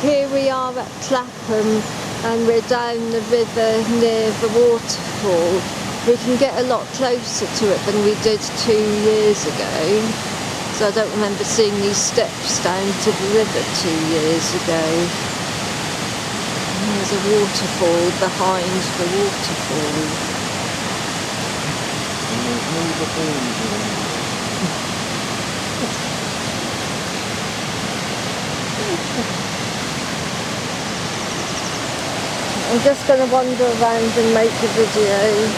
Here we are at Clapham and we're down the river near the waterfall. We can get a lot closer to it than we did 2 years ago. So I don't remember seeing these steps down to the river 2 years ago. And there's a waterfall behind the waterfall. And there's no other thorns around. I'm just going to wander around and make a video.